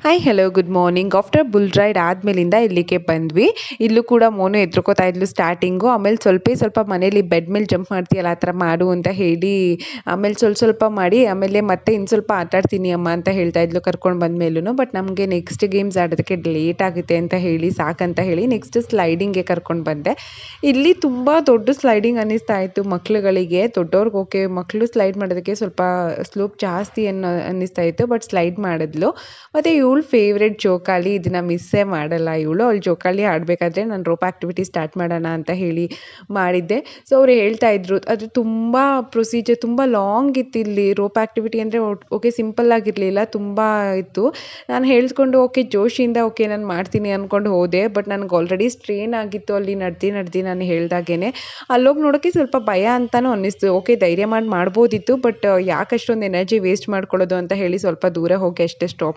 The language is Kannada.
Hi hello good morning. After bull ride ಆದಮೇಲಿಂದ ಇಲ್ಲಿಗೆ ಬಂದ್ವಿ. ಇಲ್ಲೂ ಕೂಡ ಮೋನು ಎದ್ರುಕೋತಾ ಇದ್ಲು ಸ್ಟಾರ್ಟಿಂಗು. ಆಮೇಲೆ ಸ್ವಲ್ಪ ಮನೇಲಿ ಬೆಡ್ ಮೇಲೆ ಜಂಪ್ ಮಾಡ್ತೀಯಲ್ಲ ಆ ಥರ ಮಾಡು ಅಂತ ಹೇಳಿ ಆಮೇಲೆ ಸ್ವಲ್ಪ ಮಾಡಿ ಆಮೇಲೆ ಮತ್ತೆ ಇನ್ನು ಸ್ವಲ್ಪ ಆಟಾಡ್ತೀನಿ ಅಮ್ಮ ಅಂತ ಹೇಳ್ತಾ ಇದ್ಲು ಕರ್ಕೊಂಡು ಬಂದಮೇಲೂ. ಬಟ್ ನಮಗೆ ನೆಕ್ಸ್ಟ್ ಗೇಮ್ಸ್ ಆಡೋದಕ್ಕೆ ಲೇಟ್ ಆಗುತ್ತೆ ಅಂತ ಹೇಳಿ ಸಾಕಂತ ಹೇಳಿ ನೆಕ್ಸ್ಟ್ ಸ್ಲೈಡಿಂಗ್ಗೆ ಕರ್ಕೊಂಡು ಬಂದೆ. ಇಲ್ಲಿ ತುಂಬ ದೊಡ್ಡ ಸ್ಲೈಡಿಂಗ್ ಅನ್ನಿಸ್ತಾ ಇತ್ತು ಮಕ್ಳುಗಳಿಗೆ. ದೊಡ್ಡವ್ರಿಗೆ ಓಕೆ, ಮಕ್ಕಳು ಸ್ಲೈಡ್ ಮಾಡೋದಕ್ಕೆ ಸ್ವಲ್ಪ ಸ್ಲೋಪ್ ಜಾಸ್ತಿ ಅನ್ನಿಸ್ತಾ ಇತ್ತು. ಬಟ್ ಸ್ಲೈಡ್ ಮಾಡಿದ್ಲು. ಮತ್ತು ಇವಳು ಫೇವ್ರೆಟ್ ಜೋಕಾಲಿ, ಇದನ್ನು ಮಿಸ್ಸೇ ಮಾಡಲ್ಲ ಇವಳು. ಅವಳು ಜೋಕಾಲಿ ಆಡಬೇಕಾದ್ರೆ ನಾನು ರೋಪ್ ಆ್ಯಕ್ಟಿವಿಟಿ ಸ್ಟಾರ್ಟ್ ಮಾಡೋಣ ಅಂತ ಹೇಳಿ ಮಾಡಿದ್ದೆ. ಸೊ ಅವ್ರು ಹೇಳ್ತಾ ಇದ್ರು ಅದು ತುಂಬ ಪ್ರೊಸೀಜರ್ ತುಂಬ ಲಾಂಗ್ ಇತ್ತು. ಇಲ್ಲಿ ರೋಪ್ ಆ್ಯಕ್ಟಿವಿಟಿ ಅಂದರೆ ಓಕೆ ಸಿಂಪಲ್ ಆಗಿರಲಿಲ್ಲ, ತುಂಬ ಇತ್ತು. ನಾನು ಹೇಳಿಸ್ಕೊಂಡು ಓಕೆ ಜೋಶಿಂದ ಓಕೆ ನಾನು ಮಾಡ್ತೀನಿ ಅಂದ್ಕೊಂಡು ಹೋದೆ. ಬಟ್ ನನಗೆ ಆಲ್ರೆಡಿ ಸ್ಟ್ರೇನ್ ಆಗಿತ್ತು ಅಲ್ಲಿ ನಡೆದು ನಾನು ಹೇಳ್ದಾಗೇ. ಅಲ್ಲೋಗಿ ನೋಡೋಕ್ಕೆ ಸ್ವಲ್ಪ ಭಯ ಅಂತಲೂ ಅನ್ನಿಸ್ತು. ಓಕೆ ಧೈರ್ಯ ಮಾಡ್ಬೋದಿತ್ತು, ಬಟ್ ಯಾಕೆ ಅಷ್ಟೊಂದು ಎನರ್ಜಿ ವೇಸ್ಟ್ ಮಾಡ್ಕೊಳ್ಳೋದು ಅಂತ ಹೇಳಿ ಸ್ವಲ್ಪ ದೂರ ಹೋಗಿ ಅಷ್ಟೇ ಸ್ಟಾಪ್